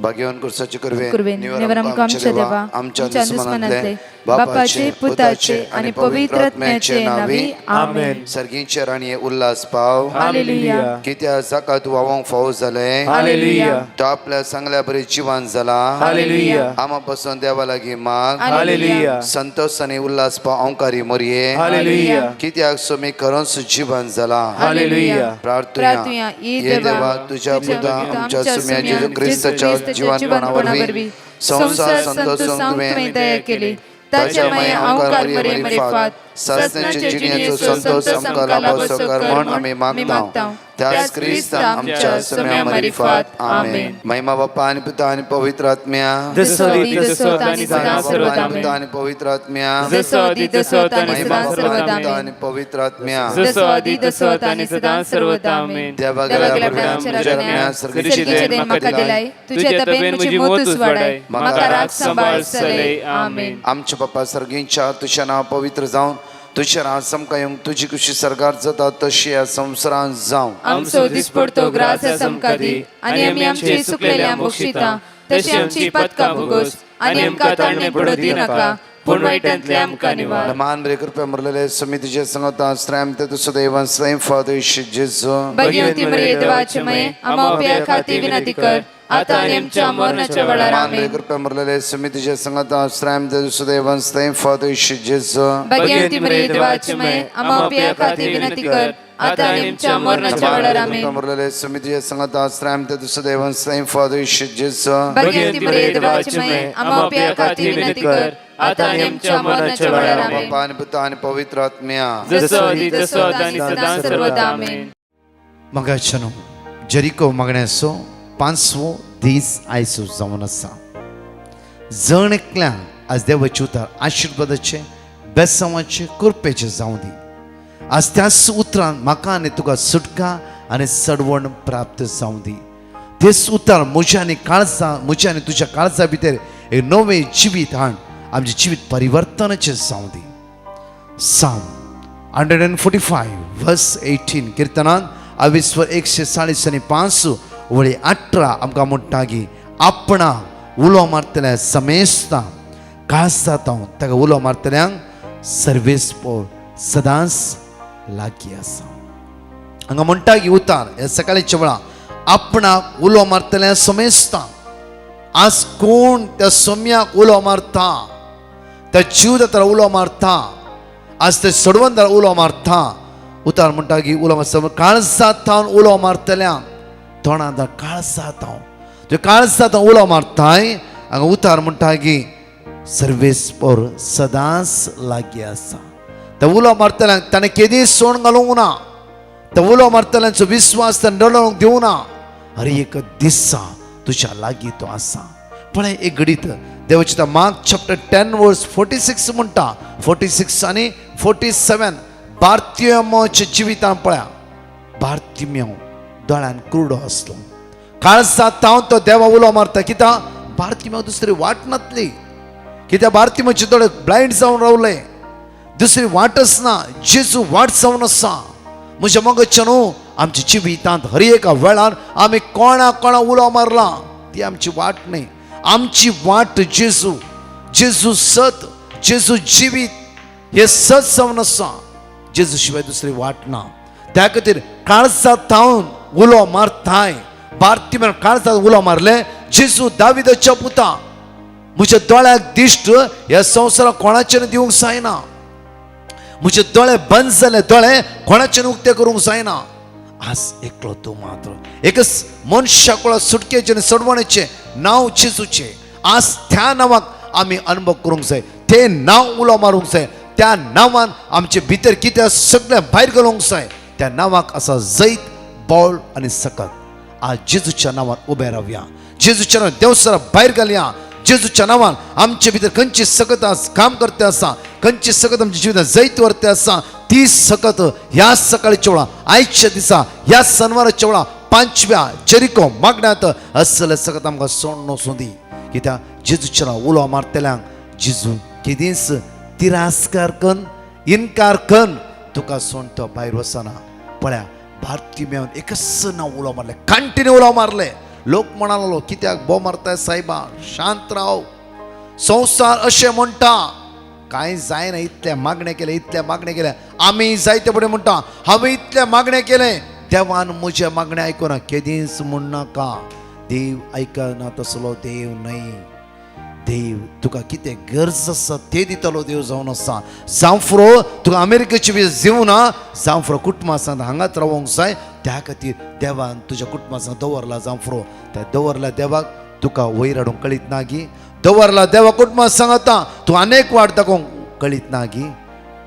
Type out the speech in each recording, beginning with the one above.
भाग्यवान कुर्साचे कुरवेन कुरवेन निवर आमकां आमच्या देवा आमच्या दुश्मनांतले बापाचे पुताचे आणि पवित्र आत्म्याचे नावी आमेन. सर्गींचे राणीये उल्हास पाव हालेलुया कित्या जाका तूं वावंक फावो जाले हालेलुया तो आपल्या सांगल्या बरी जिवान जाला हालेलुया आमा पासून देवा लागीं माग हालेलुया संतोष आणि उल्हास पाव अंकारी मोरये हालेलुया कित्याक सोमी करोंस जिवान जाला हालेलुया प्रार्थना ये देवा तुझ्या पुता आमच्या सुम्या जेजू ख्रिस्ताच्या जीवनपणा वरवी संसार संतोषांक तुवें दया केली ताच्या माया अवकार मरे मरे फात सासण्याचे जिण्याचो संतोष आमकां लाभो कर म्हण आमी मागता त्याच ख्रिस्त आमच्या सुम्या मरी फात आमेन. महिमा बाप्पा आणि पिता आणि पवित्र आत्म्या जसो आणि सदा सर्वदा पिता आणि पवित्र आत्म्या जसो आणि महिमा सदा बाप्पा सर्वदा आणि पिता आणि पवित्र आत्म्या जसो आणि सदा सर्वदा आमेन. देवा देवागेला प्रार्थना करण्या सर्गीचे देण म्हाका दिलाय तुझे तबेन म्हजी मोतूच वाडाय म्हाका राख सांबाळ सलय आमेन. आमच्या बाप्पा सर्गींच्या तुझ्या नांव पवित्र जावन तुझ्या नांव समका येवंक तुजी कुशी सरकार जाता तशी ह्या संवसारांत जावं. आमचो दिसपडतो ग्रास समका दी आनी आमी आमची सुकलेल्या बक्षिता तशी आमची पदकां भोगोस आनी आमकां ताळणे पडू दी नाका पूण वायटांतले आमकां निवार. मान बरे कृपया मरलेले समितीचे संगता श्रम ते तुझं देवान स्वयं फादर जेजू भगवती मरिये देवाचे मये आम्हा उप्या खाती विनंती कर आता आनी आमच्या मरणाच्या वेळार मान बरे आमेन. कृपया मरलेले समितीचे संगता श्रम ते तुझं देवान स्वयं फादर जेजू भगवती मरिये देवाचे मये आम्हा उप्या खाती विनंती कर आता आनी आमच्या मरणाच्या वेळार आमेन. मरलेले समितीचे संगता श्रम ते तुझं देवान स्वयं फादर जेजू भगवती मरिये देवाचे मये आम्हा उप्या खाती विनंती कर आता आनी आमच्या मरणाच्या वेळार आमेन. बाप्पा आणि पिता आणि पवित्र आत्म्या जसो आणि सदा सर्वदा आमेन. मगाच्यान जरिको मागण्याचो 5वो दीस आयचो जावन आसा. जण एकल्यांक आज देवाचे उतर आशिर्वादाचे बेसांवाचे कृपेचे जावं दी. आज त्याच उतरान म्हाका आनी तुका सुटका आनी सडवण प्राप्त जावं दी. तेच उतर म्हज्या आनी तुज्या काळजा भितर एक नवें जिवीत हाड आमचे जिवीत परिवर्तनाचे जावं दी. साम 145 वर्स 18 किर्तनान 145 वळी 18 आमकां म्हणटा की आपणा उलो मारतल्या समेस्ता काळजात ताका उलो मारतल्यांक सर्वेस पोळ सदांच लागीं आसा. हांगा म्हणटा की उतार हे सकाळच्या वेळा आपणाक उलो मारतल्या समेस्ता. आज कोण त्या सोम्याक उलो मारता, त्या जीवदातार उलो मारता, आज ते सडवंदार उलो मारता. उतार म्हणटा की उलो मारता काळजात उलो मारतल्या तोंडांत काळजात तुवें काळजात उलो मारताय. हांगा उतार म्हणटा की सर्वेस पोर सदांच लागीं आसा. त्या उलो मारतल्यांक ताणें केदीं सोण घालूंक ना. त्या उलो मारतल्यांचो विश्वास ताणें डळोवंक दिवं ना. हर एक दिसा तुज्या लागीं तो आसा. पळय एक घडीत देवाची मार्क चॅप्टर 10 वर्स 46 म्हणटा 46 आनी 47 बार्तिमेवच्या जिवितांत पळया. बार्तिमेव दोळ्यान कुरडो आसलो. काळजात तो देवा उलो मारता. कित्याक बार्तिमेव दुसरी वाट नासली. कित्याक बार्तिमेवचे दोळे ब्लायंड जावन रावले. दुसरी वाटच ना. जेजू वाट जावन आसा. म्हज्या मगच्यान आमच्या जिवितांत हर एका वेळार आमी कोणा उलो मारला ती आमची वाट न्ही. आमची वाट जेजू. जेजू सत, जेजू जिवीत हे सत जावन आसा. जेजू शिवाय दुसरी वाट ना. त्या खातीर काळजात उलो मारताय. बार्तिमेव काळजात उलो मारले. जेजू दाविदाच्या पुता म्हज्या दोळ्याक दिश्ट ह्या संवसाराक कोणाचें दिवंक जायना. म्हजे दोळे बंद जाले दोळे कोणाचें उक्ते करूंक जायना. आज एकलो तूं मात्र एकच मनशा कोळा सुटकेचे आनी सडवणेचे नांव जेजूचे. आज त्या नांवाक आमी अनुभव करूंक जाय. ते नांव उलो मारूंक जाय. त्या नांवान आमचे भितर कितें सगळें भायर घालूंक जाय. त्या नांवाक आसा जैत बोळ आनी सकत. आज जेजूच्या नांवान उबे रावया. जेजूच्या नांवान देवसरा भायर घालया. जेजूच्या नांवान आमचे भितर खंयची सकत काम करते आसा, खंयची सकत आमच्या जिवितांत जैत व्हरते आसा, ती सकत ह्या सकाळच्या वेळा आयच्या दिसा ह्या शनिवाराच्या वेळा 5व्या जरिको मागण्यांत असले सकत आमकां सोडून वचूं दी. कित्याक जेजूच्या नांवान उलो मारतल्यांक जेजू केदींच तिरास्कार कन इन्कार कन तुका सोडून तो भायर वचना. पळया बार्तिमेवन एकच नांव उलो मारले. कंटिन्यू उलो मारले. लोक म्हणालो कित्याक बो मारताय साहेबा, शांत राव. संसार अशें म्हणटा, कांय जायना, इतल्या मागण्या केल्या, इतल्या मागण्या केल्या. आमी जायते फुडें म्हणटा हांवें इतल्या मागण्या केले, देवान म्हज्या मागण्या आयकुना. केदींच म्हणनाका देव आयकना, तसलो देव न्हय. देव तुका कितें गरज आसा ते दितलो देव जावन आसा. जांफ्रो तुका अमेरिकेची बी जिवना, जांफ्रो कुटुंबा सांग हांगाच रावंक जाय, त्या खातीर देवान तुज्या कुटुंबा सांग दवरला जांफ्रो. त्या दवरल्या देवाक तुका वयर हाडूंक कळीत ना गी. दवरला देवा कुटुंबा सांगता तूं अनेक वाट दाखोवंक कळीत ना गी.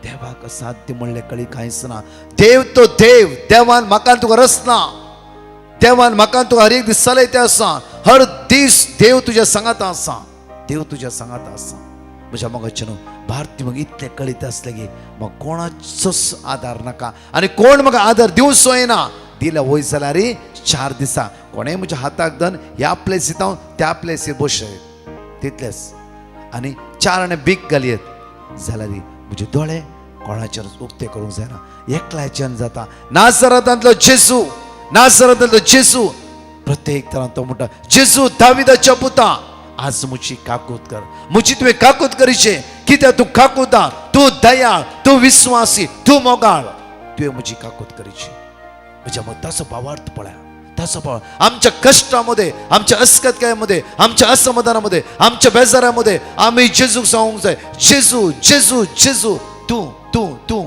देवाक साध्य म्हणलें कळी कांयच ना. देव तो देव. देवान म्हाका तुका रचना. देवान म्हाका तुका हर एक दीस चलयता आसा. हर दीस देव तुज्या सांगाता आसा. देव तुज्या सांगाता आसा. म्हज्या मोगाचे न्हू, भारती म्हाका इतलें कळीत आसलें की म्हाका कोणाचोच आदार नाका, आनी कोण म्हाका आदार दिवंक सोयना. दिल्या वय जाल्यार 4 दिसां कोणें म्हज्या हाताक धन, ह्या प्लेसीत हांव त्या प्लेसीर बसय, तितलेंच. आनी 4 आनी बीक घालयत जाल्यार म्हजे दोळे कोणाचेर उक्ते करूंक जायना. एकल्याच्यान जाता. नासरतांतलो जेजू, नासरतांतलो जेजू प्रत्येक तरान तो म्हणटा, जेजू दाविदाच्या पुता, आज म्हजी काकूत कर. म्हजी तुवें काकूत करीचे, कित्याक तूं काकूता, तूं दयाळ, तूं विस्वासी, तूं मोगाळ, तुवें म्हजी काकूत करीची. म्हज्या मग ताचो भावार्थ पळया, ताचो भाव. आमच्या कष्टामध्ये, आमच्या अस्कतकायामध्ये, आमच्या असमाधानामध्ये, आमच्या बेजारामध्ये आम्ही जेजूक सांगूंक जाय, जेजू जेजू जेजू, तूं तूं तूं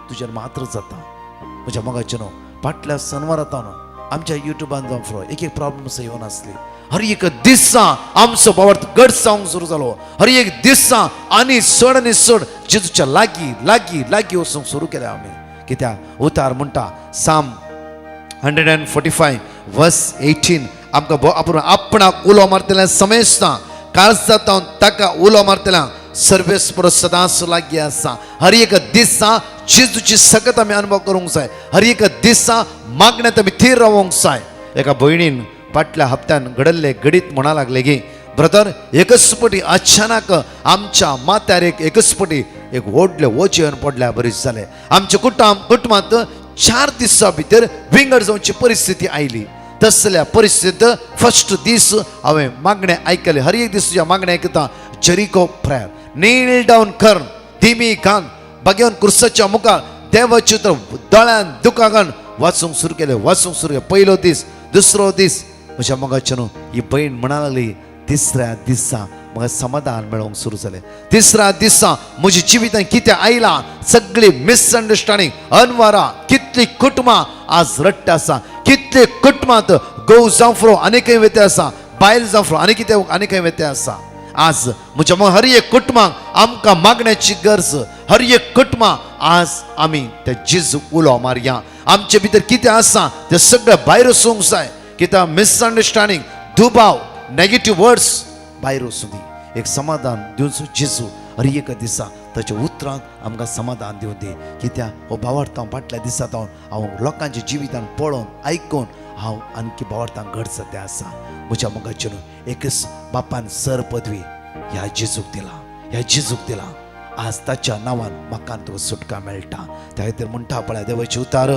तुज्यान मात्र जाता. म्हज्या मोगाचे न्हू, फाटल्या शनिवारांत आमच्या युट्यूबान जावन फुडें एक प्रॉब्लम येवन आसली. हर एक दिसा आमचो भावार्थ गट जावंक सुरू जालो. हर एक दिसा आनी चड जेजूच्या लागीं लागीं लागीं वचूंक सुरू केलें आमी. कित्याक उतार म्हणटा साम 145 वर्स 18 आमकां आपूण आपणाक उलो मारतल्या समेस्ता, काळजांत ताका उलो मारतल्या सर्वेस परस सदांच लागीं आसा. हर एक दिसा जेजूची सकत आमी अनुभव करूंक जाय. हर एक दिसा मागण्यांत आमी थीर रावूंक जाय. एका भयणीन फाटल्या हप्त्यान घडल्ले घडीत म्हणा लागले की ब्रदर, एकच पटी अचानक आमच्या माथ्यार एकच पटी एक व्हडले वोचे येवन पडल्या. बरीच जालें. आमच्या कुटुंबांत 4 दिसां भितर विंगड जावची परिस्थिती आयली. तसल्या परिस्थितीत फर्स्ट दीस हांवें मागणें आयकले. हर एक दीस तुज्या मागणें आयकता. जेरिको प्रेयर, नील डावन कर, दिमी कान बागेवन कुर्साच्या मुखार देवाचे तर दोळ्यान दुकां घालून वाचूंक सुरू केलें. पयलो दीस, दुसरो दीस. म्हज्या मोगाचे न्हू, ही भयण म्हणा लागली, तिसऱ्या दिसा म्हाका समाधान मेळोवंक सुरू जालें. तिसऱ्या दिसा म्हज्या जिवितांत कितें आयलां, सगळी मिसअंडरस्टँडींग, अनवरां, कितलीं कुटुंबां आज रडटा आसा, कितले कुटुंबांत घोव जांफ्रो आनीकय वेते आसा, बायल जांफ्रो आनीकय वेते आसा. आज म्हज्या मग हर एक कुटुंबाक आमकां मागण्याची गरज. हर एक कुटुंबां आज आमी त्या जेजू उलो मारया. आमचे भितर कितें आसा तें सगळें भायर वचूंक जाय. कित्याक मिसअंडरस्टँडींग, दुबाव, नेगेटिव्ह वर्ड्स भायर वचूं दी. एक समाधान दिवचो जेजू हर एक दिसा ताच्या उतरांत आमकां समाधान दिवं दी. कित्याक हो भावार्थ हांव फाटल्या दिसांत हांव लोकांच्या जिवितान पळोवन आयकून हांव आणखी भावार्थांक घट सद्या आसा. म्हज्या मोगाचे न्हू, एकच बापान सर पदवी ह्या जेजूक दिला. आज ताच्या नांवान म्हाका तुका सुटका मेळटा. त्या खातीर म्हणटा पळय देवाचे उतार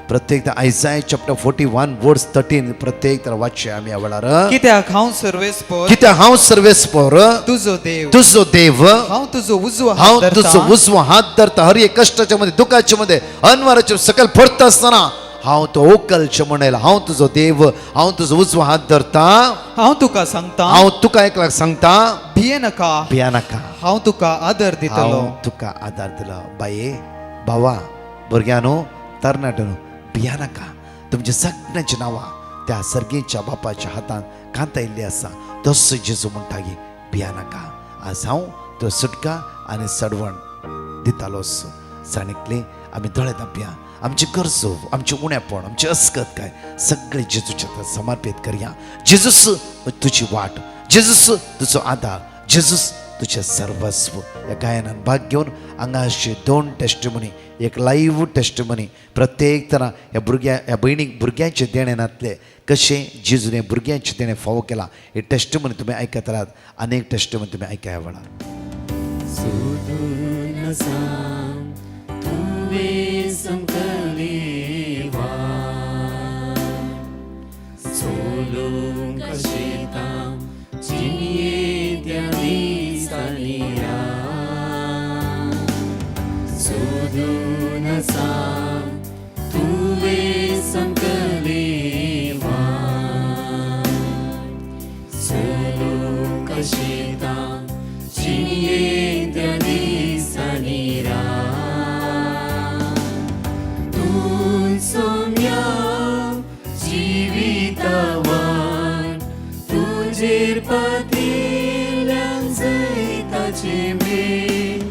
प्रत्येक आयसाय चॅप्टर 41 वर्स 13 प्रत्येक तर वाचचे आमी ह्या वेळार. कित्याक हांव सर्वेस्पर तुजो देव, हांव तुजो उजवो हात धरता. हर एक कश्टाच्या मध्ये, दुखाच्या मध्ये, अनवराच्या सकल पडता असताना हांव तो ओकलचे म्हणयला. हांव तुजो देव, हांव तुजो उजवो हात धरता. हांव तुका सांगता, हांव तुका एकल्याक सांगता, भिये नाका, हांव तुका आदर दितलो. तुका आदार दिला. बाये, भावा, भुरग्यानो, तरणाट्यानो, भिया नाका. तुमच्या सगळ्यांची नांवां त्या सर्गेच्या बापाच्या हातान कांतायिल्ली आसा. तसो जेजू म्हणटा की भिया नाका. आज हांव तो सुटका आनी सडवण दितालोच. जाणीकली आमी दोळे धांपया. आमची गरजो, आमचे उणेपण, आमचे अस्कत काय सगळे जेजूच्या समर्पित करया. जेजूस तुझी वाट, जेजूस तुजो आधार, जेजूस तुझे सर्वस्व. या गायनान भाग घेवन हांगाशी 2 टेस्टिमनी, एक लाईव्ह टेस्टिमनी प्रत्येक तरा ह्या भयणीक भुरग्यांचे देणे नातले कशें जेजूने भुरग्यांचे देणे फावो केला. हे टेस्टिमनी तुमी आयकत राहात. अनेक टेस्टिमनी तुमी आयका ह्या वेळार. सोलून सोदून सांग तुवे संकलेवा सलो कशिता चिये दिसनीरा तू सोम्या जीवितवान तुझेर पातिल्यान जैताचे मेल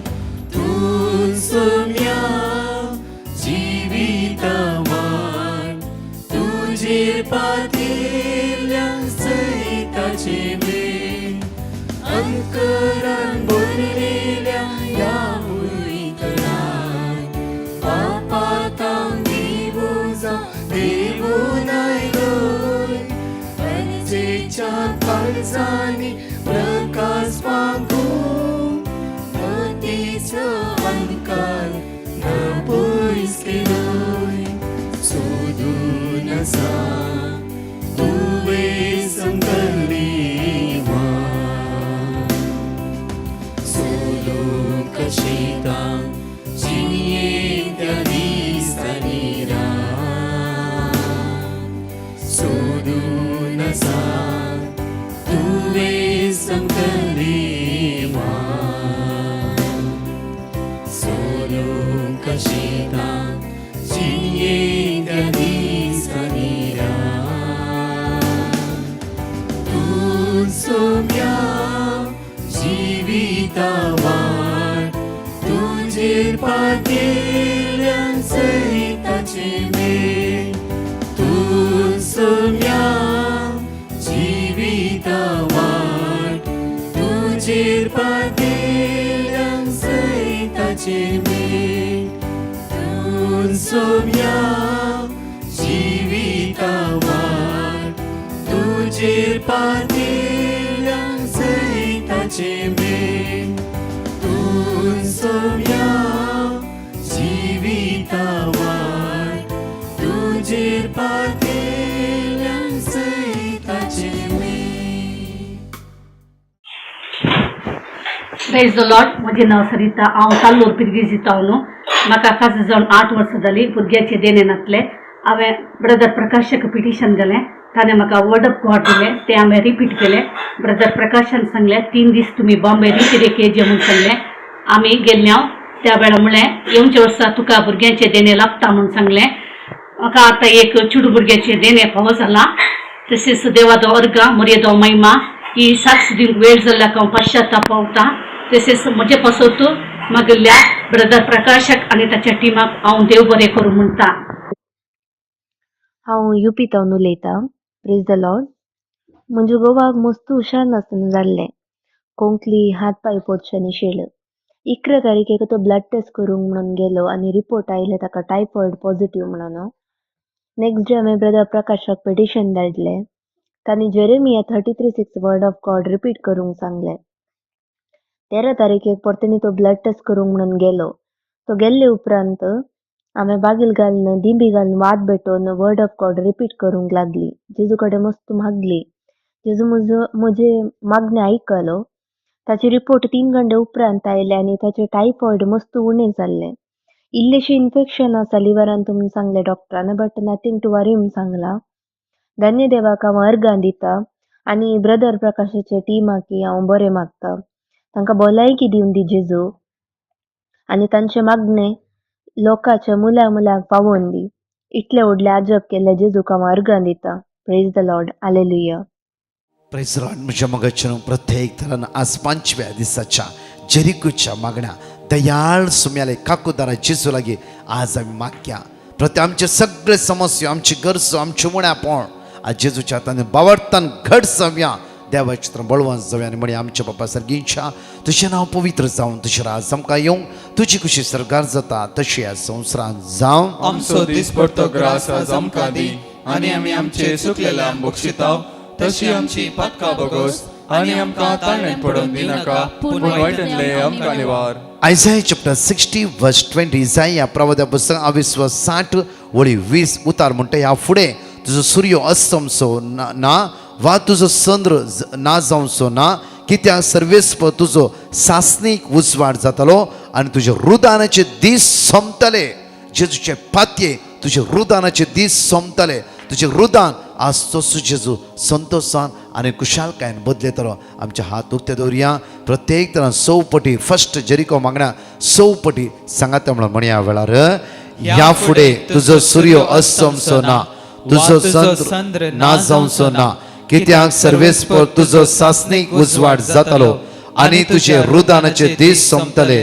तू सोम्या जीवितवान तुझेर पातिल्यान जैताचे मेल अंकरान भरलेल्या या उईकडान पापातां दिवू जावं देवू नायलोय अंजेच्या काळजांनी प्रकाश मागून मतीचो अंकार नपयस केलोय सोदून सांग तुवे संकलेवा सोलो कशिता चिये दिसनीरा सोदून सांग तुवे संकलेवा सोलो कशिता चिये दिसनीरा तू सोम्या जीवितवान तुझेर पातिल्यान जैताचे मेल तू सोम्या जीवितवान तुझेर पातिल्यान जैताचे मेल तू सोम्या जीवितवान तुझेर पातिल्यान जैताचे मेल तू सोम्या जीवितवान तुझेर पातिल्यान जैताचे मेल. Praise the Lord. म्हजें नांव सरिता. हांव ताल्लूर पिरगिजी तावन. म्हाका 8 वर्सां जालीं भुरग्याचे देनेनांतले. हांवें ब्रदर प्रकाशाक पिटिशन घालें. ताणें म्हाका वर्ड ऑफ गॉड दिलें तें हांवें रिपीट केलें. ब्रदर प्रकाशान सांगलें 3 दीस तुमी बॉम्बे रितीरेक येजे म्हूण सांगलें. आमी गेल्ले. हांव त्या वेळा म्हळें येवच्या वर्सा तुका भुरग्यांचे देणे लागता म्हूण सांगलें. म्हाका आतां एक चेडूं भुरग्याचे देणे फावो जाला. तशेंच देवाचो अर्घ मर्यादा महिमा ही साक्ष दिवंक वेळ जाल्ल्याक हांव पाश्चात्ताप पावता. तशेंच म्हजे पासत म्हागेल्या ब्रदर प्रकाशाक आनी ताच्या टिमाक हांव देव बरें करूं म्हणटा. हांव यूपी तावन उलयतां. Praise the Lord. म्हणजे गोवाक मस्त हुशार नासतना जाल्लें. कोंकली हात पाय पोटच्यानी शेळ. 11 तारीखेक तो ब्लड टेस्ट करूंक म्हणून गेलो आनी रिपोर्ट आयले ताका टायफॉयड पॉझिटिव्ह म्हणून. नेक्स्ट डे हांवें ब्रदर प्रकाशाक पिटिशन धाडलें. तांणी Jeremiah 33:6 word of God repeat करूंक सांगलें. 13 तारीखेक परतनी तो ब्लड टेस्ट करूंक म्हणून गेलो. तो गेल्ले उपरांत हांवें बागील घालून दिंबी घालून वाद भेटोवन वर्ड ऑफ गॉड रिपीट करूंक लागली. जेजू कडेन मस्त मागली. जेजू म्हजे मागणें आयकलो. ताची रिपोर्ट 3 घंटे उपरांत आयले आनी ताचें टायफॉयड मस्त उणें जाल्लें. इल्लेशी इन्फेक्शन आसा लिव्हरांत म्हणून सांगलें डॉक्टरान. बट नथींग टू वरी म्हणून सांगलां. धन्य देवाक हांव अर्गां दिता आनी ब्रदर प्रकाशाचे टिमाकी हांव बरें मागता. तांकां भलायकी दिवन दी जेजू आनी तांचें मागणें लोकांच्या मुलाक पावोवन दी. इतले व्हडले आजब केल्ले जेजूक हांव अर्गां दिता. Praise the Lord. Hallelujah. Praise the Lord. म्हज्या मोगाचेर प्रत्येक तरान आज 5व्या दिसाच्या जेरिकोच्या मागण्या दयाळ सुम्याले काकूदारा जेजू लागीं आज आमी मागया. प्रत्येक आमचे सगळे समस्या आमची गरजो आमचे मुण्यापण आज जेजूच्या हातान बावरतान घट जावया. देवाचे चित्र बळवंत जावया आनी म्हणी आमच्या बापा सर्गींच्या तुजें नांव पवित्र जावन तुजें राज आमकां येवंक तुजी खुशी सरकार जाता तशी ह्या संवसारांत जावं. आमचो दिसपडटो ग्रास आज आमकां दी आनी आमी आमचे सुकलेल्यांक बक्षितांव तशी आमची पातकां बगोस आनी आमकां ताळणेंत पडोवन दिनाका पूण वायटांतले आमकां निवार. Isaiah chapter 60 verse 20. इसाया प्रवाद्या पुस्तक 20:20 उतार म्हणटा ह्या फुडें तुजो सूर्य अस्तमचो ना वा तुजो चंद्र ना जावचो ना कित्याक सर्वेस्प तुजो सासणीक उजवाड जातलो आणि तुझे रुदानाचे दीस सोंपतले. जेजूचे पातये तुझे रुदानाचे दीस सोंपतले. तुझे रुदान आज तसो जेजू संतोषान आणि कुशालकायेन बदलेतलो. आमचे हात उक्ते दवरया. प्रत्येक तरां 100 पटी फर्स्ट जेरिको मागण्या 100 पटी सांगात म्हणून म्हणया वेळार या फुडें तुजो सूर्य अस्तमचो ना, तुजो चंद्र ना जावचो ना, कित्याक सर्वेस्पर तुजो सासणीक उजवाड जातलो आणि तुझे रुदानाचे दीस सोंपतले.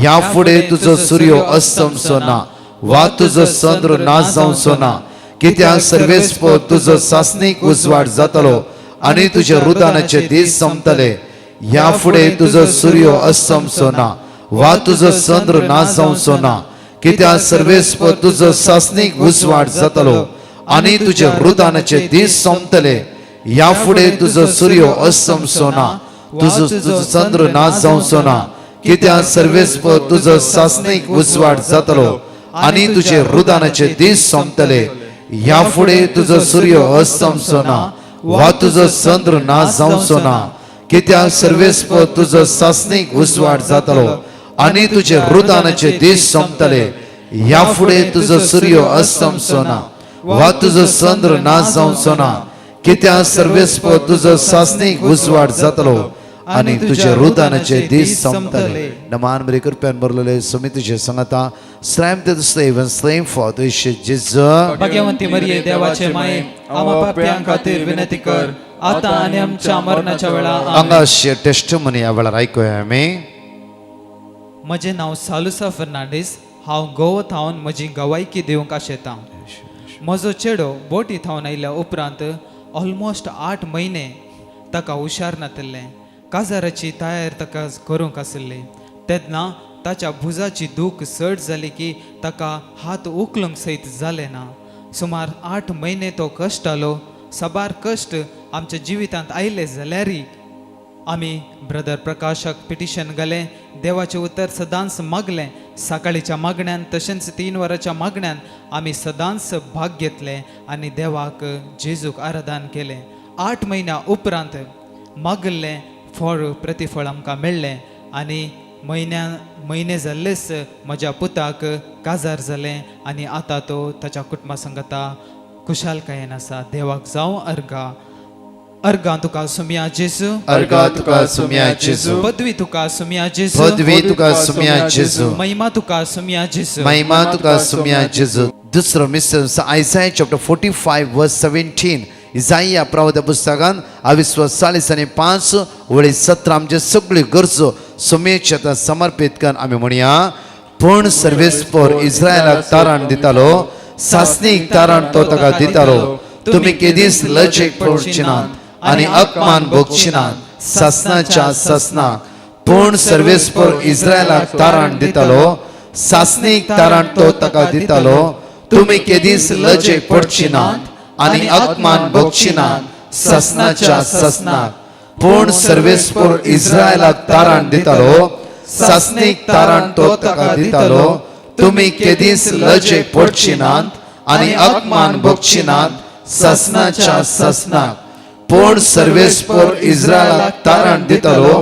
या फुडें तुजो सूर्य अस्तमचो ना वा तुजो चंद्र ना जावचो ना, कित्याक सर्वेस्पर तुजो सासणीक उजवाड जातलो आणि तुझे रुदानाचे दीस सोंपतले. या फुडें तुजो सूर्य अस्तमचो ना वा तुजो चंद्र ना जावचो ना, कित्याक सर्वेस्पर तुजो सासणीक उजवाड जातलो आणि तुझे रुदानाचे दीस सोंपतले. या फुडें तुजो सूर्य अस्तमचो ना, तुजो चंद्र ना जावचो ना, कित्याक सर्वेस्पर तुजो सासणीक उजवाड जातलो आणि तुझे रुदानाचे दीस सोंपतले. या फुडें तुजो सूर्य अस्तमचो ना वा तुजो चंद्र ना जावचो ना, कित्याक सर्वेस्पर तुजो सासणीक उजवाड जातलो आणि तुझे रुदानाचे दीस सोंपतले. या फुडें तुजो सूर्य अस्तमचो ना वा तुजो चंद्र ना जावचो ना, कित्याक सर्वेस्पर तुजो सासणीक उजवाड जातलो आणि तुझे रुदानाचे दीस सोंपतले. नमान बरे कृपेन बरलेले समितीचे सांगता श्रम ते स्लेवन स्लेम फॉर तुझे जेजू. भाग्यवंती मरिये देवाचे माये, आम्हा पाप्यां खातीर विनंती कर, आता आणि आमच्या मरणाच्या वेळा. आमेन. अंगाशे टेस्टमनी या वेळार ऐकूया आमी. म्हजें नांव सालुसा फर्नांडीस. हांव गोवा थावन म्हजी गवायकी दिवंक आशेतां. म्हजो चेडो बोटी थावन आयल्या उपरांत ऑलमोस्ट 8 म्हयने ताका हुशार नातिल्लें. काजाराची तयार ताका करूंक आसली. तेन्ना ताच्या भुजाची दूख चड जाली की ताका हात उखलूंक सयत जाले ना. सुमार 8 म्हयने तो कश्टालो. साबार कश्ट आमच्या जिवितांत आयले जाल्यारय आमी ब्रदर प्रकाशाक पिटिशन घालें. देवाचें उतर सदांच मागलें. सकाळीच्या मागण्यान तशेंच 3 वरांच्या मागण्यान आमी सदांच भाग घेतले आनी देवाक जेजूक आराधन केलें. 8 म्हयन्या उपरांत मागल्लें फळ प्रतिफळ आमकां मेळ्ळें आनी म्हयने जाल्लेच म्हज्या पुताक काजार जालें आनी आतां तो ताच्या कुटुंबा संगता कुशालकायेन आसा. देवाक जावं अर्गा तुका सुमिया जेजू. अर्गा तुका सुमिया जेजू. पदवी तुका सुमिया जेजू. पदवी तुका सुमिया जेजू. महिमा तुका सुमिया जेजू. महिमा तुका सुमिया जेजू. दुसरो मिस्टर आयसाया चॅप्टर 45 वर्स 17. इसाया प्रवक्ता पुस्तकान 22:5 वळी 17 आमचे सगळी गरजो सुमेच्या समर्पित करून आमी म्हणया. पूण सर्वेस्पर इस्रायलाक तारण दितालो, सासणीक तारण तो ताका दितालो. तुमी केदीस लजेक पडचिनात आनी अपमान भोगचिनात सासनाच्या सासनाक. पूण सर्वेस्पर इस्रायलाक तारण दितालो, सासणीक तारण तो ताका दितालो. तुमी केदीस लजेक पडचिनात आनी अपमान भोगचिनात सासनाच्या सासनाक. पूण सर्वेस्पर इस्रायलाक तारण दितालो, सासणीक तारण तो ताका दितालो. तुमी केदीस लजेक पडचिनात आनी अपमान भोगचिनात सासनाच्या सासनाक. पूण सर्वेस्पर इस्रायलाक तारण दितालो,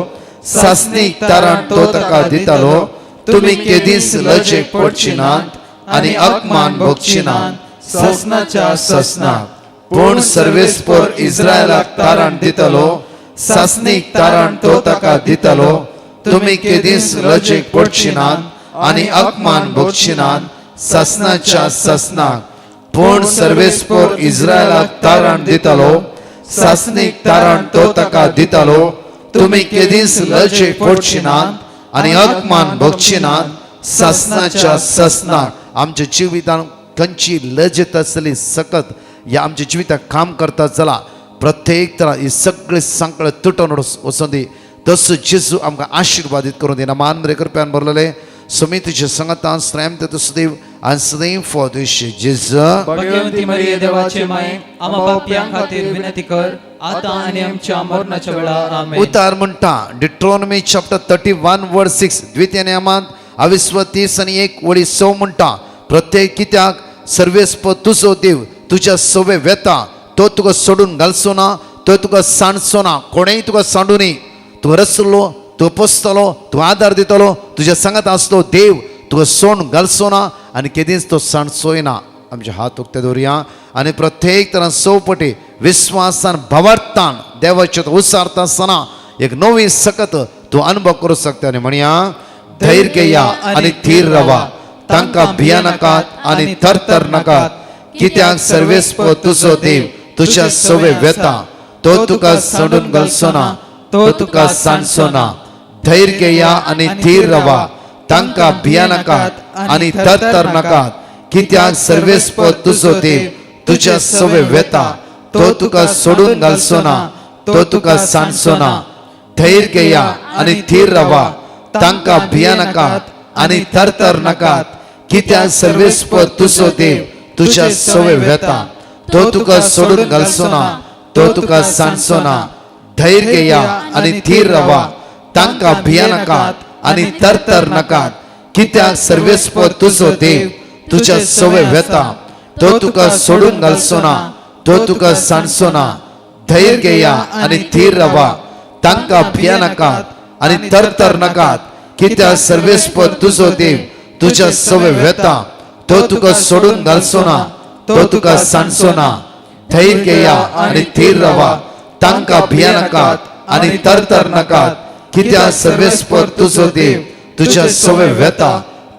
सासणीक तारण तो ताका दितालो. तुमी केदीस लजेक पडचिनात आनी अपमान भोगचिनात सासनाच्या सासनाक. पूण सर्वेस्पर इस्रायलाक तारण दितालो, सासणीक तारण तो ताका दितालो. तुमी केदीस लजेक पडचिनात आनी अपमान भोगचिनात सासनाच्या सासनाक. पूण सर्वेस्पर इस्रायलाक तारण दितालो, सासणीक तारण तो ताका दितालो. तुमी केदीस लजेक पडचिनात आनी अपमान भोगचिनात सासनाच्या सासनाक. आमच्या जिवितांत खंयची लजत आसली सकत या आमच्या जिविताक काम करता चला प्रत्येक तरा ही सगळे सांकळे तुटून वचून दी. तसो जेजू आमकां आशिर्वादीत करून दी. नमान बरे कृपेन बरलेले समितीचे संगतान श्रेम ते सदैव आनी सदैव फॉर तुझे जेजू. भाग्यवंती मरिये देवाचे माये, आम्हा पाप्यां खातीर विनंती कर, आता आनी आमच्या मरणाच्या वेळा. आमेन. उतार म्हणटा डिट्रॉनॉमी चॅप्टर 31 वर्स 6 द्वितीय नियमांत 22:31 म्हणटा. प्रत्येक कित्याक सर्वेस्पर तुजो देव तुझ्या सवे वेता. तो तुका सोडून घालचो ना, तो तुका सांडचो ना. कोणेय तुका सांडूनी. तूं रचलो तूं पोसतलो तूं आदार दितलो तुज्या सांगात आसलो देव तुका सोण घालचो ना आनी केदींच तो सांडचोय ना. आमचे हात उक्ते दवरया आनी प्रत्येक तरां सवपटी विस्वासान भावार्थान देवाचे उसारता आसतना एक नवी सकत तूं अनुभव करूं शकता. आनी म्हणया धैर्य घेया आनी थीर रावा, तांकां भिया नाकात आनी थरथर नाकात, कित्याक सर्वेस्पर तुजो देव तुज्या सवे वेता, तो तुका सोडून घालचो ना, तो तुका सांडचो ना. धैर्य घेया आनी थीर रावा, तांकां भिया नाकात आनी थरथर नाकात, कित्याक सर्वेस्पर तुजो देव तुज्या सवे वेता, तो तुका सोडून घालचो ना, तो तुका सांडचो ना. धैर्य घेया आनी थीर रावा, तांकां भिया नाकात आनी थरथर नाकात, कित्याक सर्वेस्पर तुजो देव तुज्या सवे वेता, तो तुका सोडून घालचो ना, तो तुका सांडचो ना. धैर्य घेया आनी थीर रावा, तांकां भिया नाकात आनी थरथर नाकात, कित्याक सर्वेस्पर तुजो देव तुज्या सवे वेता, तो तुका सोडून घालचो ना, तो तुका सांडचो ना. धैर्य घेया आनी थीर रावा, तांकां भिया नाकात आनी थरथर नाकात, कित्याक सर्वेस्पर तुजो देव तुज्या सवे वेता, तो तुका सोडून घालचो ना, तो तुका सांडचो ना. धैर्य घेया आनी थीर रावा, तांकां भिया नाकात आनी थरथर नाकात, कित्याक सर्वेस्पर तुजो देव तुज्या सवे वेता,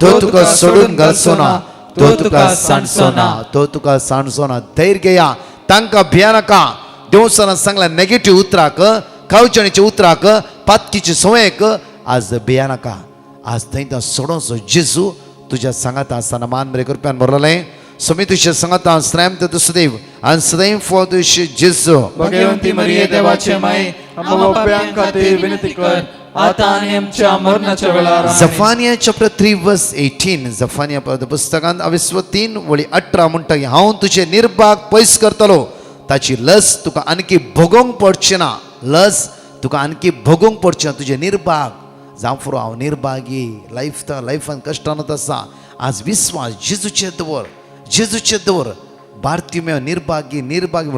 तो तुका सोडून घालचो ना, तो तुका सांडचो ना, तो तुका सांडचो ना. धैर्य घेया तांकां भिया नाका. देवसानं सांगला नेगेटिव्ह उतराक, कावचणीच्या उतराक, पातकीच्या सवयेक आज भिया नाका. आज थंय सोडोसो जेजू तुज्या सांगात आसतना मान बरें कृप्यान बरयलें. समी तुझ्या सांगाता श्रेम सदैव आणि सदैव फॉर तुझे जेजू. भगवंती मरिये देवाचे माय, आम्हा पाप्यां खातीर विनंती कर, आता आणि आमच्या मरणाच्या वेळार. जफानिया चॅप्टर 3 वर्स 18. जफानिया पुस्तकांत 23:18 म्हणटा की हांव तुझे निर्भाग पयस करतलो, ताची लस तुका आणखी भोगोंक पडची ना. लस तुका आणखी भोगोंक पडची ना. तुझे निर्भाग जावं फुरो हांव निर्भागी लायफान कश्टानत आसा. आज विस्वास जेजूचे दवर, जेजूचे दवर. बार्तिमेव निर्भागी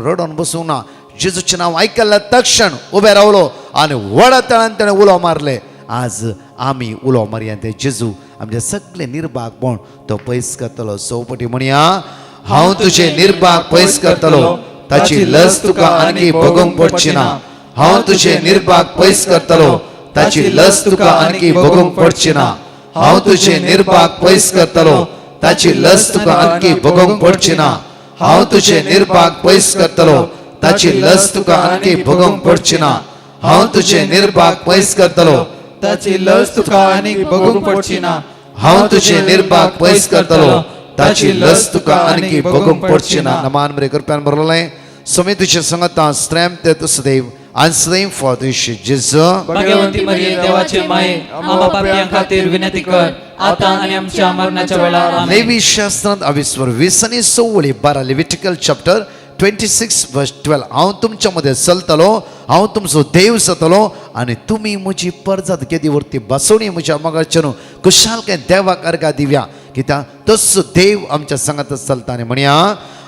रडोन बसूंक ना. जेजूचें नांव आयकल्ल्या तक्षण उबे रावलो आनी व्हडा तळान ताणें उलो मारले. आज आमी उलो मारया ते जेजू आमचे सगळे निर्भागपण तो पयस करतलो. सौपटी म्हणया हांव तुझे निर्भाग पयस करतलो, ताची लस तुका आनी भोगोंक पडची ना. हांव तुझे निर्भाग पयस करतलो, ताची लस तुका आनी भोगोंक पडची ना. हांव तुझे निर्भाग पयस करतलो, ताची लस तुका आनी भोगोंक पडची ना. हांव तुझे निर्भाग पयस करतलो, ताची लस तुका आनी भोगोंक पडची ना. हांव तुझे निर्भाग पयस करतलो, ताची लस तुका आनी भोगूंक पडची ना. हांव तुझे निर्भाग पयस करतलो, ताची लस तुका आनी भोगोंक पडची ना. नमान बरें कृप्यान बरयलें. समी तुझे सांगता स्त्रॅम ते सदैव आणि सदैव फॉर तुझे जेजू. भगवंती मरिये देवाचे माय, आम्हा पाप्यां खातीर विनंती कर, आता आणि आमच्या मरणाच्या वेळार. आमेन. लेवी शास्त्रांत 22:16 लेविटिकल चॅप्टर 26:12. हांव तुमच्या मध्ये चलतलो, हांव तुमचो देव जातलो आनी तुमी म्हजी परजत केदी वरती बसोवणी म्हज्या मोगाचे न्हू कुशालकाय देवाक अर्घा दिव्या. कित्याक तसो देव आमच्या सांगात चलता. आनी म्हणया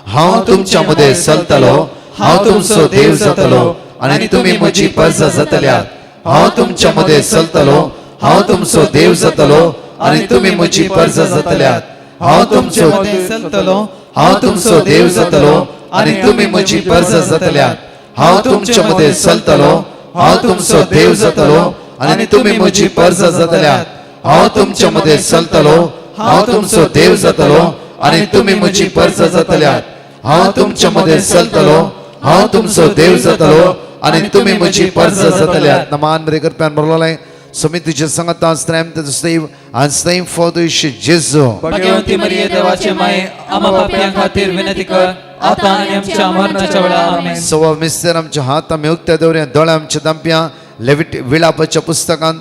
हांव तुमच्या मध्ये चलतलो, हांव तुमचो देव जातलो आनी तुमी म्हजी परजत जातल्यात. हांव तुमच्या मध्ये चलतलो, हांव तुमचो देव जातलो आनी तुमी म्हजी परजत जातल्यात. हांव तुमचो चलतलो, हांव तुमचो देव जातलो आनी तुमी म्हजी परजत जातल्यात. हांव तुमच्या मध्ये चलतलो, हांव तुमचो देव जातलो आनी तुमी म्हजी परजत जातल्यात. हांव तुमच्या मध्ये चलतलो, हांव तुमचो देव जातलो आनी तुमी म्हजी परजत जातल्यात. हांव तुमच्या मध्ये चलतलो, हांव तुमचो देव जातलो आनी तुमी म्हजी परजत जातल्यात. नमान बरें करप्यान बरयलें. समी तुझे सांगता स्त्रॅम ते सदैव आणि सदैव फॉर तुझे जेजू. भगवंती मरिये देवाचे माय, आम्हा पाप्यां खातीर विनंती कर, आता आणि आमच्या मरणाच्या वेळार. आमेन. सवा मिस्तर आमच्या हात आमी उक्त्या दवरया. दोळे आमच्या दांप्या विलापाच्या पुस्तकांत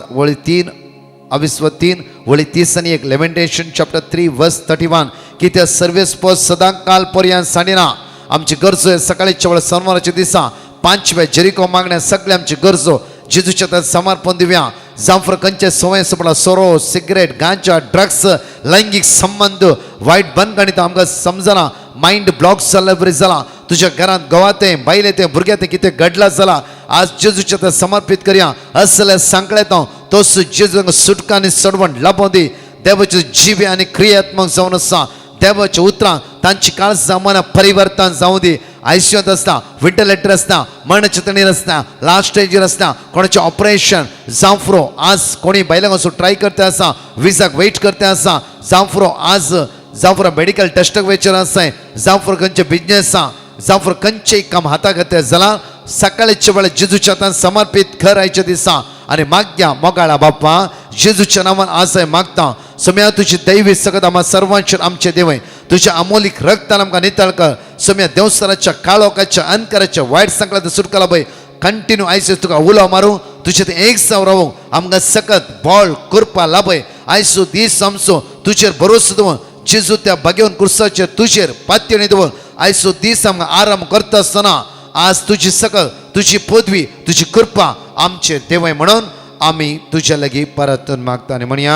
23:30 लेमेंटेशन चॅप्टर 3:31. कित्याक सर्वेस्पर सदां काल पर्यंत सांडिना. आमची गरजो सकाळीच्या वेळ सोनवाराच्या दिसा 5व्या जेरिको मागण्या सगळे आमची गरजो जेजूच्या त्या समर्पण दिव्या. जांफर खंयचे सवय सोपला सोरो सिगरेट गांजा ड्रग्स लैंगिक संबंध वायट बनगणित आमकां समजना. मायंड ब्लॉक जाल्ले बरी जाला. तुज्या घरांत गवातें बायलें तें भुरग्यां तें कितें घडलां जाला आज जेजूच्या त्या समर्पित करया. असले सांकळे तो तोच जेजू सुटका आनी सडवण लाभों दी देवाचे जिवे आनी क्रियात्मक जावन आसा देवाच्या उतरां तांची काळजां मनां परिवर्तन जावं दी आयसीयूत आसता व्हेंटिलेटर आसता मरण चिंतणेर आसता लास्ट स्टेजीर आसता कोणाचें ऑपरेशन जावं फुरो आज कोणी बायलांक असो ट्राय करते आसा विजाक वेट करते आसा जावं फुरो आज जावं फुरो मेडिकल टेस्टाक वेचर आसाय जावं फुरो खंयचे बिजनेस जावं फुरो खंयचें काम हाताक घेतले जाल्यार सकाळचे वेळा जेजूच्या हातान समर्पित घर आयच्या दिसा आनी मागया मोगाळा बाप्पा जेजूच्या नांवान आज हांव मागता सोम्या तुजी दैवी सगत आम्हा सर्वांचेर आमचे देवय तुझ्या अमोलीक रक्तान आमकां नितळ कर सोम्या देवस्थानाच्या काळोखाच्या अंधकाराच्या वायट संकटांत सुटका लाभय कंटिन्यू आयज तुका उलो मारूं तुजे ते एक साव रावूं आमकां सकत बळ कृपा लाभय आयसो दीस आमचो तुजेर भरोसो दवर जेजू त्या भगवन क्रुसाचेर तुजेर पातयेणी दवर आयसो दीस आमकां आराम करता आसतना आज तुजी सकल तुजी पदवी तुजी कृपा आमचेर देवय म्हणून आमी तुज्या लागीं परतून मागता आनी म्हणया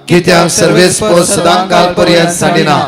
कित्याक सर्वेस्पो सदांकाल पर्यंत सांडिना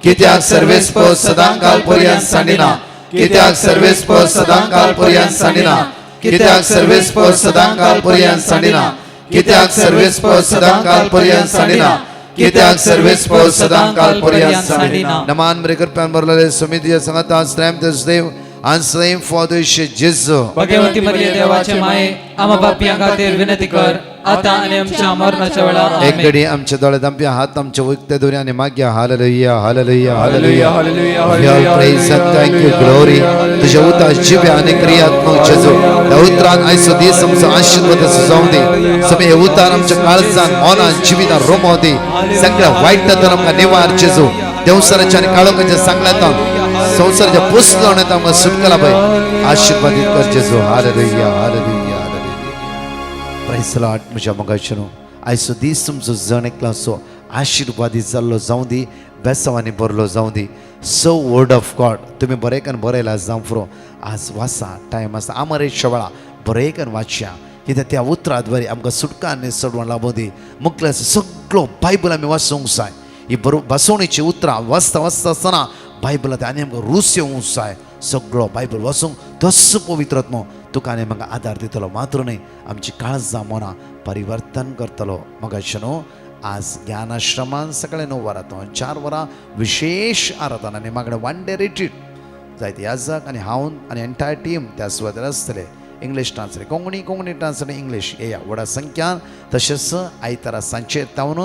कित्याक सर्वेस्पो सदांकाल पर्यंत सांडिना कित्याक सर्वेस्पो सदांकाल पर्यंत सांडिना कित्याक सर्वेस्पो सदांकाल पर्यंत सांडिना कित्याक सर्वेस्पो सदांकाल पर्यंत सांडिना कित्याक सर्वेस्पो सदांकाल पर्यंत सांडिना नमान बरे कृपेन भरलेले समितीच्या संगता स्त्रैम देव and same for the जेजू भगवती मरिये देवाचे माये आम्हा पापियां खातीर विनंती कर आता आणि आमच्या मरणाच्या वेळार एक घडी आमचे दोळे दांपया हात आमचे उक्ते दोरी आणि मागया हालेलुया हालेलुया हालेलुया हालेलुया praise and thank you glory तुझे उतार जिवे आणि क्रियात्मक जेजू त्या उतरान आयसो दीस आमचो आशीर्वाद सजावूं दी सगळे हे उतार आमच्या काळजान मनान जिवितान रोमो दी सगळ्या वाईटांतून आमकां निवार जेजू देवसराच्या आणि काळोखाच्या सांगल्यात संसाराच्या पुसलोण्यात आमकां सुटका लाभय आशीर्वादीत कर जेजू हालेलुया हालेलुया हालेलुया प्रेज लॉर्ड म्हज्या मोगाचेनो आयचो दीस तुमचो जण एकलो असो आशीर्वादीत जाल्लो जावं दी बेसांवांनी भरलो जावं दी सो वर्ड ऑफ गॉड तुमी बरेंकन बरयला जावं फुरो आज वाचा टायम आसा आमरेच्या वेळा बरेंकन वाचया कित्याक त्या उतरां द्वारे आमकां सुटका आनी सडवण लाभों दी मुखले सगळो बायबल आमी वाचूंक जाय ही बसवणेची उतरां वाचता वाचता आसतना बायबलांत आनी आमकां रूच येवंक जाय सगळो बायबल वाचूंक तस्सो पवित्र आत्मो तुका आनी म्हाका आदार दितलो मात्र न्हय आमची काळजां मनां परिवर्तन करतलो मोगाचेनो आज ज्ञानाश्रमान सकाळी 9 वरां 4 वरां विशेष आराधना आनी मागणे 1 डे रिट्रीट जायते याजक आनी हांव आनी एंटायर टीम त्या सुवातेर आसतले English translate Konkani translate English येया व्हडा संख्यान तशेंच आयतारा सांजेर तावन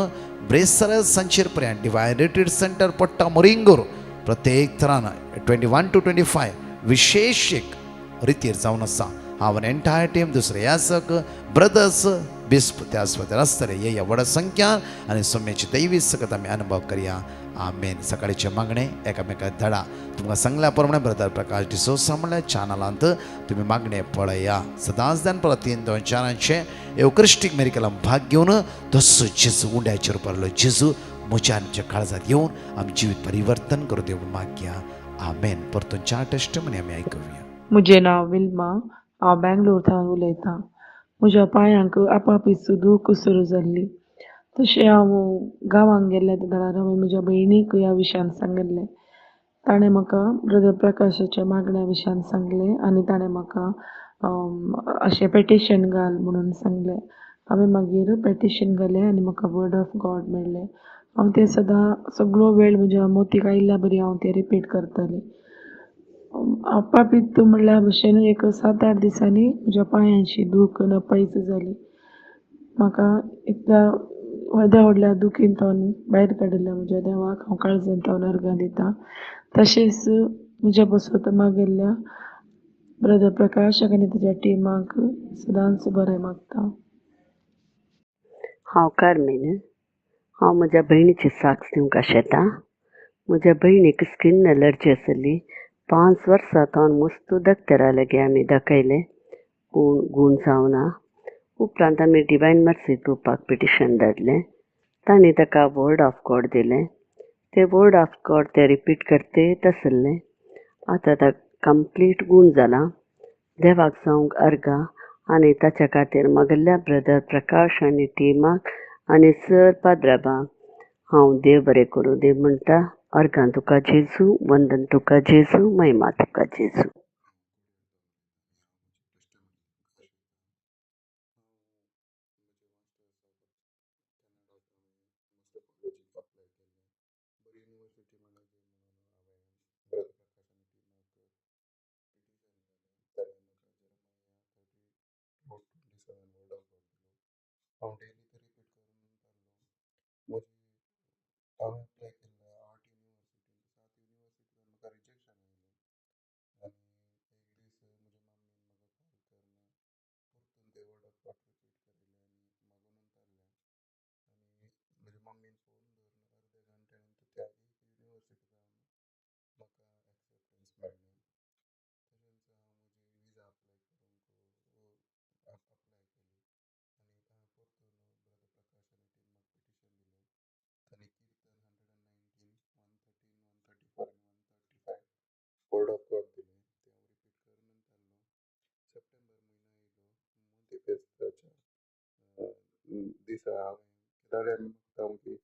ब्रेसर सांजेर पर्यंत डिवायन रिट्रीट सेंटर पडटा मोरिंगूर प्रत्येक तरान 21 to 25 विशेष एक रितीर जावन आसा हांव एंटायर टीम दुसरे याजक ब्रदर्स बिस्प त्या सुवातेर आसतले येया व्हडा संख्यान आनी सोम्याची दैवी सकत आमी अनुभव करया आमेन सकाळचे मागणे एकामेकाक धाडा तुमकां सांगल्या प्रमाणे ब्रदर प्रकाश डिसोसा म्हणल्या चॅनलांत तुमी मागणे पळया सदांच दान परत 3-2-4 एवकरिस्टीक मेरिकलां भाग घेवन तसो जेजू उंड्याचेर पडलो जेजू म्हज्या आमच्या काळजांत येवन आमी जिवीत परिवर्तन करूं देवून मागया आमेन परतून 4 टेस्टमनी आमी आयकुया म्हजें नांव विल्मा हांव बँगलोरथान उलयतां म्हज्या पांयांक आपापीचो दूख सुरू जाल्ली तशें हांव गांवांत गेल्लें तेन्ना हांवें म्हज्या भयणीक ह्या विशयान सांगिल्लें ताणें म्हाका ब्रदर प्रकाशाच्या मागण्या विशयान सांगलें आनी ताणें म्हाका अशें पेटिशन घाल म्हणून सांगलें हांवें मागीर पेटिशन घालें आनी म्हाका वर्ड ऑफ गॉड मेळ्ळें हांव तें सदां सगळो वेळ म्हज्या मोतीक आयिल्ल्या बरी हांव तें रिपीट करतालें आपापीत म्हणल्या भशेन एक 7-8 दिसांनी म्हज्या पांयांची दूख नपयत जाली म्हाका एकदां व्हडल्या व्हडल्या दुखींतून भायर काडिल्ल्या म्हज्या देवाक हांव काळजांत अर्गां दितां तशेंच म्हज्या बसत मागेल्ल्या ब्रदर प्रकाशाक आनी ताच्या टिमाक सदांच बरें मागता हांव कार्मेन हांव म्हज्या भयणीची साक्ष दिवंक आशेतां म्हज्या भयणीक स्कीन एलर्जी आसली 5 वर्सां हांव मस्तू दोतोरा लागीं आमी दाखयलें पूण गूण जावना उपरांत आमी डिवायन मर्सी ग्रुपाक पिटिशन धाडलें तांणी ताका वर्ड ऑफ गॉड दिलें तें वर्ड ऑफ गॉड तें रिपीट करतेत आसलें आतां ताका कंप्लीट गूण जाला देवाक जावंक अर्गां आनी ताच्या खातीर मागल्या ब्रदर प्रकाश आनी टिमाक आनी सर पाद्राबाक हांव देव बरें करूं देव म्हणटा अर्गां तुका जेजू वंदन तुका जेजू महिमा तुका जेजू हांव डेली ते रिपीट करून चाललो. म्हजी हांवें अप्लाय केल्लें 8 युनिवर्सिटीन 7 युनिवर्सिटीन म्हाका रिजेक्शन आयलें आनी एक दीस म्हज्या मम्मीन म्हाका कॉल करून परतून ते वर्ड ऑफ गॉड रिपीट करिल्लें आनी मागून ताल्लें आनी म्हज्या मम्मीन फोन धरून अर्दे घंट्यान त्या एक युनिवर्सिटीन म्हाका एक्सेप्टन्स मेळ्ळें. तशेंच हांव म्हजी विजा अप्लाय करूंक अप्लाय केली आनी हांवें परतून ब्रदर प्रकाश आनी टीम म्हाका पिटिशन दिलें. तांणी किर्तन 119 113 134 आनी 135 वर्ड ऑफ गॉड दिलें ते हांव रिपीट करून चाललो. सप्टेंबर म्हयनो येयलो मोंतेफेस्ताच्या दिसा हांवें केदाऱ्यान मागता की तुज्या पुता जेजूचे नांवी म्हणून हांवें ह्या फावटी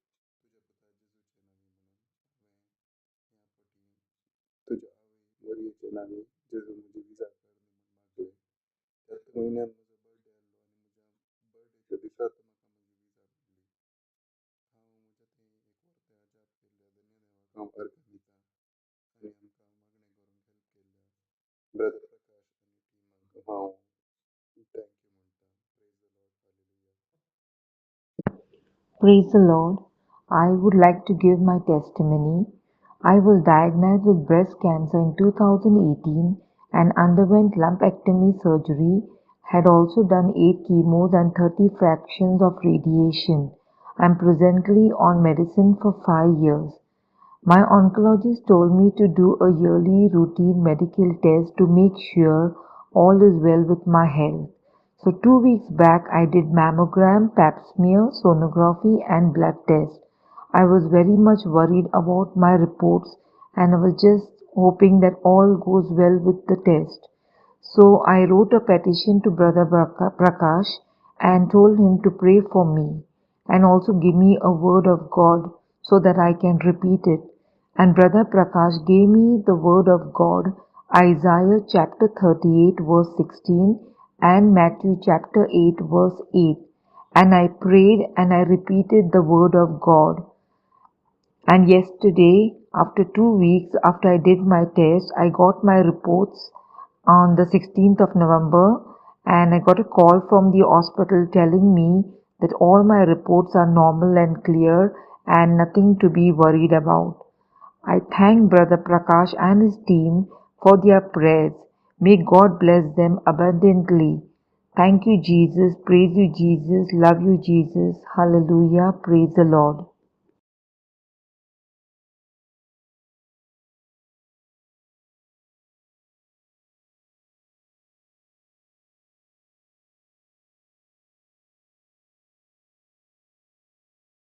तुज्या आवय मरयेचे नांवी जेजू म्हजी विजा कर म्हणून मागलें. त्याच म्हयन्यान म्हजो बर्थडे आसलो आनी म्हज्या बर्थडेच्या दिसाच म्हाका म्हजी विजा मेळ्ळी. हांव म्हज्या थंय एक वर्ते अजाप केल्ल्या धन्य देवाक हांव अर्घ दिता आनी आमकां मागणें करूंक हेल्प केल्ल्या ब्रदर प्रकाश आनी टिमाक हांव थँक्यू म्हणटा. Praise the Lord. Hallelujah. Praise the Lord. I would like to give my testimony. I was diagnosed with breast cancer in 2018 and underwent lumpectomy surgery, had also done 8 chemos and 30 fractions of radiation. I am presently on medicine for 5 years. My oncologist told me to do a yearly routine medical test to make sure all is well with my health. So 2 weeks back I did mammogram, pap smear, sonography and blood test. I was very much worried about my reports and I was just hoping that all goes well with the test. So I wrote a petition to Brother Prakash and told him to pray for me and also give me a word of God so that I can repeat it. And Brother Prakash gave me the word of God, Isaiah chapter 38 verse 16 and Matthew chapter 8 verse 8. And I prayed and I repeated the word of God. And yesterday, after 2 weeks after I did my test, I got my reports on the 16th of November and I got a call from the hospital telling me that all my reports are normal and clear and nothing to be worried about. I thank Brother Prakash and his team for their prayers. May God bless them abundantly. Thank you, Jesus. Praise you, Jesus. Love you, Jesus. Hallelujah. Praise the Lord.